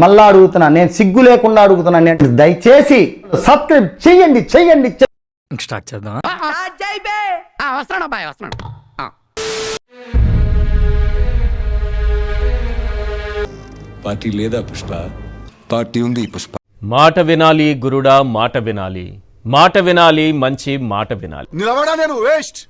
మళ్ళా అడుగుతున్నా, నేను సిగ్గు లేకుండా అడుగుతున్నా, నేను దయచేసి సబ్స్క్రైబ్ చెయ్యండి చెయ్యండి. స్టార్ట్ చేద్దాం. పార్టీ లేదా పుష్ప? పార్టీ ఉంది పుష్ప. మాట వినాలి గురుడా, మాట వినాలి, మాట వినాలి, మంచి మాట వినాలి. నిలబడా నేను వేస్ట్.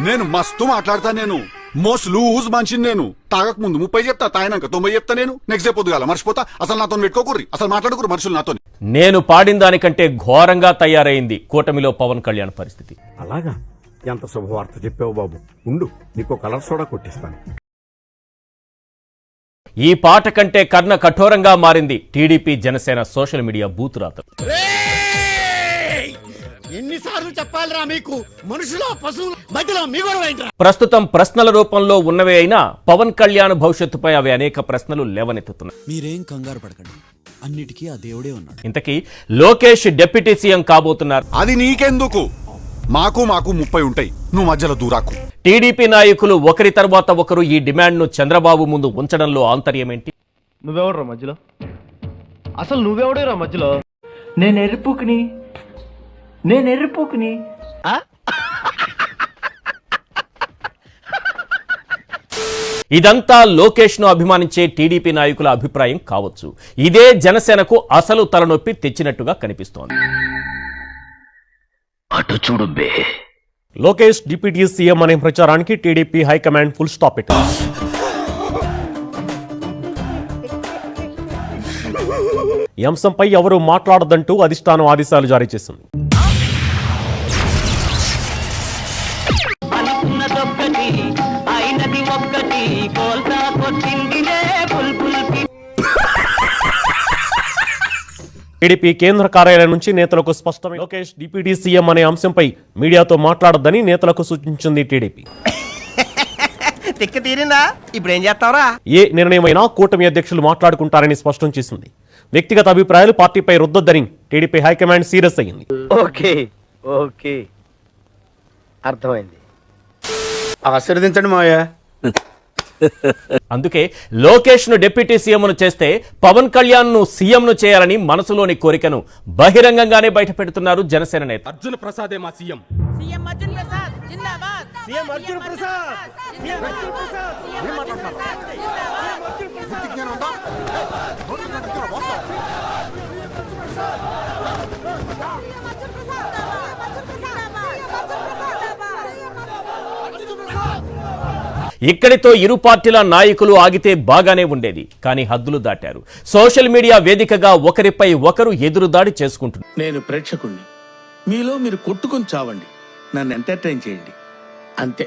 నేను మస్తు మాట్లాడతా. నేను మోస్ట్ లూజ్ మనిషిని. నేను తాగక ముందు 30 చెప్తా, తాగినాక 90 చెప్తా. నేను నెక్స్ట్ డే పొద్దుగాల మర్చిపోతా. అసలు నాతో పెట్టుకోకూర్రి, అసలు మాట్లాడుకురు మనుషులు నాతో. నేను పాడిన దానికంటే ఘోరంగా తయారైంది కూటమిలో పవన్ కళ్యాణ్ పరిస్థితి. అలాగా? ఎంత శుభవార్త చెప్పావు బాబు. ఉండు, నీకు కలర్ సోడా కొట్టిస్తాను. ఈ పాట కంటే కర్ణ కఠోరంగా మారింది TDP Janasena social media booth రాత. ఎన్నిసార్లు చెప్పాలిరా మీకు? మనుషులు పశువులు మధ్యలో మీ గొడవ ఏంట్రా? ప్రస్తుతం ప్రశ్నల రూపంలో ఉన్నవే అయినా పవన్ కళ్యాణ్ భవిష్యత్తుపై అవి అనేక ప్రశ్నలు లేవనెత్తుతున్నాయి. మీరేం కంగారు పడకండి, అన్నిటికీ ఆ దేవుడే ఉన్నాడు. ఇంతకీ లోకేష్ డిప్యూటీ సీఎం కాబోతున్నారు. అది నీకెందుకు? మాకు 30 ఉంటాయి, నువ్వు మధ్యలో దూరాకు. టీడీపీ నాయకులు ఒకరి తర్వాత ఒకరు ఈ డిమాండ్ ను చంద్రబాబు ముందు ఉంచడంలో ఆంతర్యమేంటి? నువ్వెవడరా మధ్యలో? అసలు నువ్వెవడేరా మధ్యలో? నేను ఎర్రిపుకుని ఇదంతా లోకేష్ ను అభిమానించే టీడీపీ నాయకుల అభిప్రాయం కావచ్చు. ఇదే జనసేనకు అసలు తలనొప్పి తెచ్చినట్టుగా కనిపిస్తోంది. అటు చూడు బే. లోకేష్ డిప్యూటీ సీఎం అనే ప్రచారానికి టీడీపీ హైకమాండ్ ఫుల్ స్టాప్ పెట్టింది. ఈ అంశంపై ఎవరూ మాట్లాడదంటూ అధిష్టానం ఆదేశాలు జారీ చేసింది. టీడీపీ కేంద్ర కార్యాలయం నుంచి నేతలకు స్పష్టమైన లోకేష్ డిప్యూటీ సీఎం అనే అంశంపై మీడియాతో మాట్లాడొద్దని నేతలకు సూచించింది టీడీపీ. ఇప్పుడు ఏం చేస్తావరా? ఏ నిర్ణయమైనా కూటమి అధ్యక్షులు మాట్లాడుకుంటారని స్పష్టం చేసింది. వ్యక్తిగత అభిప్రాయాలు పార్టీపై రుద్దొద్దని టీడీపీ హైకమాండ్ సీరియస్ అయ్యింది. ఓకే అర్థమైంది. ఆశీర్వదించండి మాయా. అందుకే లోకేష్ ను డిప్యూటీ సీఎం ను చేస్తే పవన్ కళ్యాణ్ ను సీఎం ను చేయాలని మనసులోని కోరికను బహిరంగంగానే బయట పెడుతున్నారు జనసేన నేత. అర్జున్ ప్రసాదే మా సీఎం. ఇక్కడితో ఇరు పార్టీల నాయకులు ఆగితే బాగానే ఉండేది. కానీ హద్దులు దాటారు. సోషల్ మీడియా వేదికగా ఒకరిపై ఒకరు ఎదురుదాడి చేసుకుంటున్నారు. నేను ప్రేక్షకుణ్ణి, మీలో మీరు కొట్టుకొని చావండి, నన్ను ఎంటర్టైన్ చేయండి, అంతే.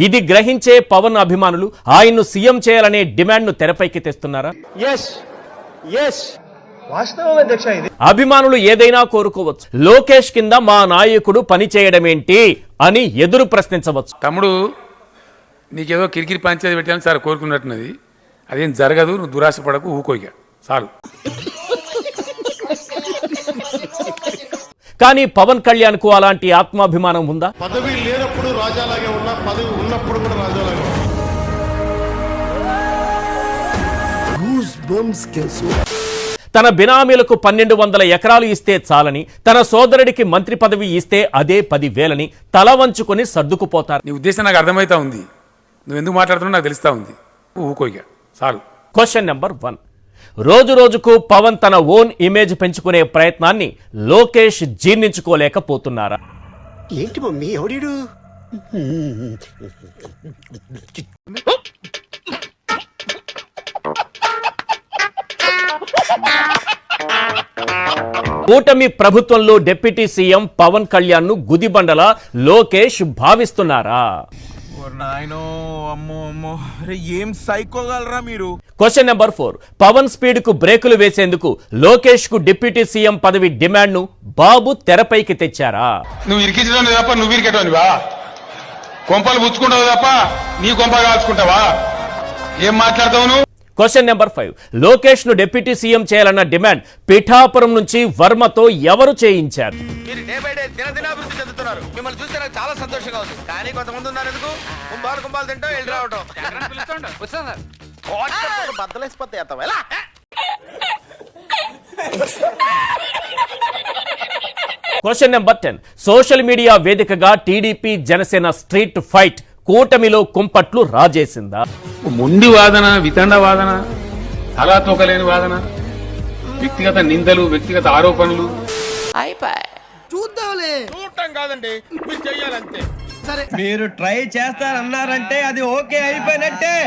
ఇది గ్రహించే పవన్ అభిమానులు ఆయన్ను సీఎం చేయాలనే డిమాండ్ ను తెరపైకి తెస్తున్నారా? అభిమానులు ఏదైనా కోరుకోవచ్చు. లోకేష్ కింద మా నాయకుడు పని చేయడమేంటి అని ఎదురు ప్రశ్నించవచ్చు. తమ్ముడు, నీకేదో కిరికిరి పంచాయతీ పెట్టాలని సార్ కోరుకున్నట్టున్నది. అదేం జరగదు, నువ్వు దురాశ పడకు, ఊకోయిగా చాలు. కానీ పవన్ కళ్యాణ్ కు అలాంటి ఆత్మాభిమానం ఉందా? పదవి లేనప్పుడు రాజాలాగే ఉన్నా, పదవి ఉన్నప్పుడు కూడా రాజాలాగే. తన బినామీలకు 1200 ఎకరాలు ఇస్తే చాలని, తన సోదరుడికి మంత్రి పదవి ఇస్తే అదే 10,000ని తల వంచుకొని సర్దుకుపోతారు. నీ ఉద్దేశం నాకు అర్థమైతా ఉంది, నువ్వు ఎందుకు మాట్లాడుతున్నావు నాకు తెలుస్తా ఉంది, ఊకోయిగా చాలు. Question number 1. రోజు రోజుకు పవన్ తన ఓన్ ఇమేజ్ పెంచుకునే ప్రయత్నాన్ని లోకేష్ జీర్ణించుకోలేకపోతున్నారా? ఏంటి మమ్మీ ఎవడీడు? కూటమి ప్రభుత్వంలో డిప్యూటీ సీఎం పవన్ కళ్యాణ్ ను గుదిబండలా లోకేష్ భావిస్తున్నారా? ఏం సైకోగలరా మీరు? Question number 4. పవన్ స్పీడ్ కు బ్రేకులు వేసేందుకు లోకేష్ కు డిప్యూటీ సీఎం పదవి డిమాండ్ ను బాబు తెరపైకి తెచ్చారా? నువ్వు ఇరికించడం తప్ప నువ్వు ఇరికెటవా? కొంపలు పుచ్చుకుంటావు తప్ప నీ కొంప కాల్చుకుంటావా? ఏం మాట్లాడతావు నువ్వు? క్వశ్చన్ నెంబర్ 5 లోకేష్ ను డిప్యూటీ సీఎం చేయాలన్న డిమాండ్ పిఠాపురం నుంచి వర్మతో ఎవరు చేయించారు? మీరు డే బై డే దినదినాభివృద్ధి చెందుతున్నారు. మిమ్మల్ని చూస్తే నాకు చాలా సంతోషంగా ఉంది. కానీ కొంతమంది ఉన్నారు ఎందుకు కుంభాలు తింటాం వెళ్ళి రావటం బద్దలేసిపోతాయి అత్త ఎలా క్వశ్చన్ నెంబర్ 10 సోషల్ మీడియా వేదికగా టీడీపీ జనసేన స్ట్రీట్ ఫైట్ కూటమిలో కుంపట్లు రాజేసిందా? మొండి వాదన, వితండ వాదన, అలా తోకలేని వాదన, వ్యక్తిగత నిందలు, వ్యక్తిగత ఆరోపణలు. చూడటం కాదండి మీరు చెయ్యాలంతే. మీరు ట్రై చేస్తారన్నారంటే అది ఓకే అయిపోయినట్టే.